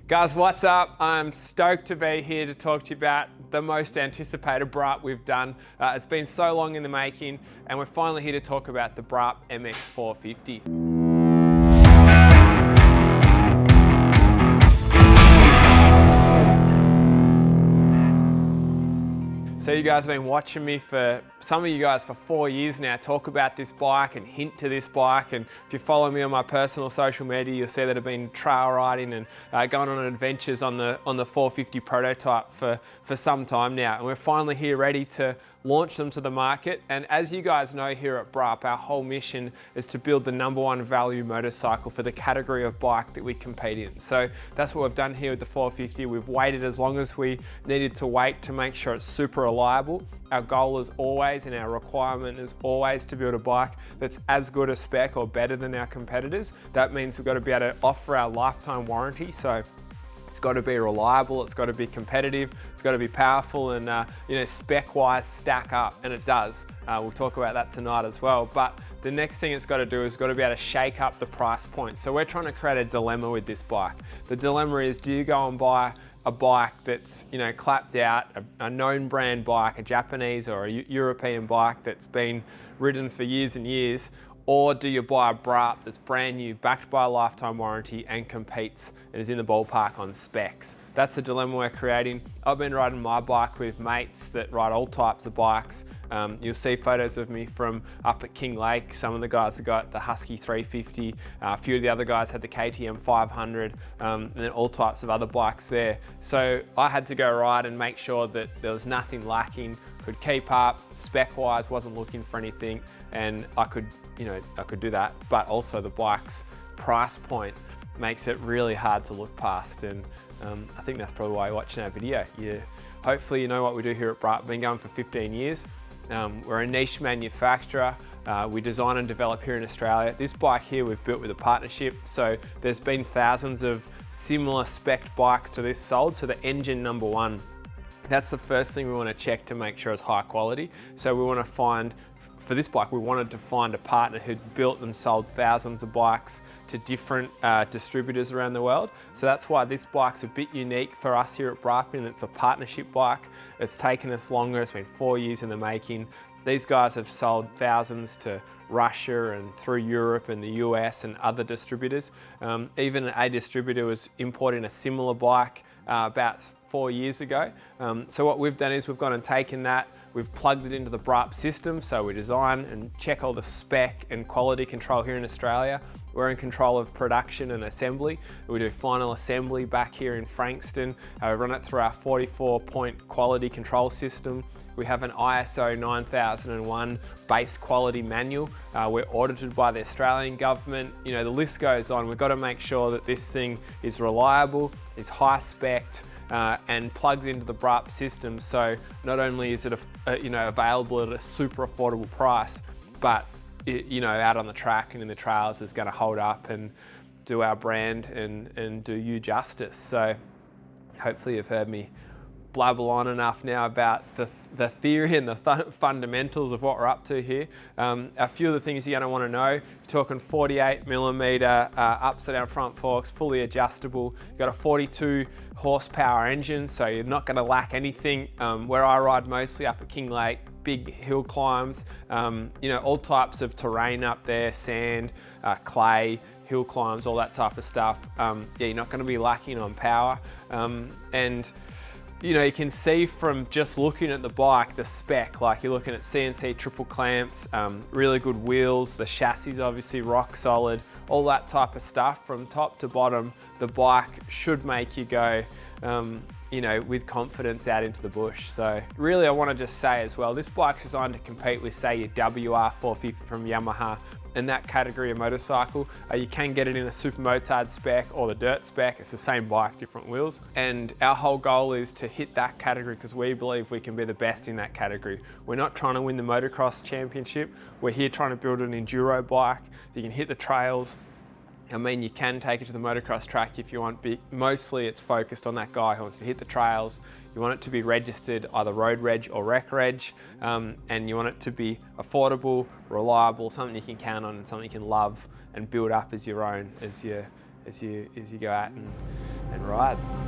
Guys, what's up? I'm stoked to be here to talk to you about the most anticipated Braaap we've done. It's been so long in the making, and we're finally here to talk about the Braaap MX450. So you guys have been watching me for, some of you guys for 4 years now, talk about this bike and hint to this bike. And if you follow me on my personal social media, you'll see that I've been trail riding and going on adventures on the 450 prototype for some time now. And we're finally here ready to launch them to the market. And as you guys know, here at Braaap, our whole mission is to build the #1 value motorcycle for the category of bike that we compete in. So that's what we've done here with the 450. We've waited as long as we needed to wait to make sure it's super reliable. Our goal is always, and our requirement is always, to build a bike that's as good a spec or better than our competitors. That means we've got to be able to offer our lifetime warranty. So it's got to be reliable, it's got to be competitive, it's got to be powerful, and spec-wise stack up, and it does. We'll talk about that tonight as well. But the next thing it's got to do is got to be able to shake up the price point. So we're trying to create a dilemma with this bike. The dilemma is, do you go and buy a bike that's clapped out, a known brand bike, a Japanese or a European bike that's been ridden for years and years, or do you buy a Braaap that's brand new, backed by a lifetime warranty, and competes and is in the ballpark on specs? That's the dilemma we're creating. I've been riding my bike with mates that ride all types of bikes. You'll see photos of me from up at King Lake. Some of the guys have got the Husky 350. A few of the other guys had the KTM 500, and then all types of other bikes there. So I had to go ride and make sure that there was nothing lacking, could keep up, spec-wise, wasn't looking for anything, and I could do that. But also the bike's price point makes it really hard to look past, and I think that's probably why you're watching our video. Hopefully you know what we do here at Braaap. Been going for 15 years. We're a niche manufacturer. We design and develop here in Australia. This bike here we've built with a partnership, so there's been thousands of similar spec bikes to this sold. So the engine #1, that's the first thing we want to check to make sure it's high quality. So we want to find, for this bike, we wanted to find a partner who'd built and sold thousands of bikes to different distributors around the world. So that's why this bike's a bit unique for us here at Braaap, and it's a partnership bike. It's taken us longer, it's been 4 years in the making. These guys have sold thousands to Russia and through Europe and the US and other distributors. Even a distributor was importing a similar bike about 4 years ago. So what we've done is we've gone and taken that, we've plugged it into the Braaap system. So we design and check all the spec and quality control here in Australia. We're in control of production and assembly. We do final assembly back here in Frankston. We run it through our 44-point quality control system. We have an ISO 9001 base quality manual. We're audited by the Australian government. The list goes on. We've got to make sure that this thing is reliable, is high spec'd, and plugs into the Braaap system. So not only is it available at a super affordable price, but out on the track and in the trails is going to hold up and do our brand and do you justice. So hopefully you've heard me blabble on enough now about the theory and the fundamentals of what we're up to here. A few of the things you're going to want to know: you're talking 48mm upside down front forks, fully adjustable. You've got a 42 horsepower engine, so you're not going to lack anything. Where I ride mostly up at King Lake, big hill climbs, all types of terrain up there, sand, clay, hill climbs, all that type of stuff. You're not going to be lacking on power. And you can see from just looking at the bike, the spec, like you're looking at CNC triple clamps, really good wheels, the chassis is obviously rock solid, all that type of stuff. From top to bottom, the bike should make you go, with confidence out into the bush. So really I want to just say as well, this bike's designed to compete with, say, your WR450 from Yamaha. In that category of motorcycle, you can get it in a super Motard spec or the dirt spec. It's the same bike, different wheels. And our whole goal is to hit that category because we believe we can be the best in that category. We're not trying to win the motocross championship. We're here trying to build an enduro bike. You can hit the trails. You can take it to the motocross track if you want, but mostly it's focused on that guy who wants to hit the trails. You want it to be registered either road reg or rec reg, and you want it to be affordable, reliable, something you can count on and something you can love and build up as your own as you go out and and ride.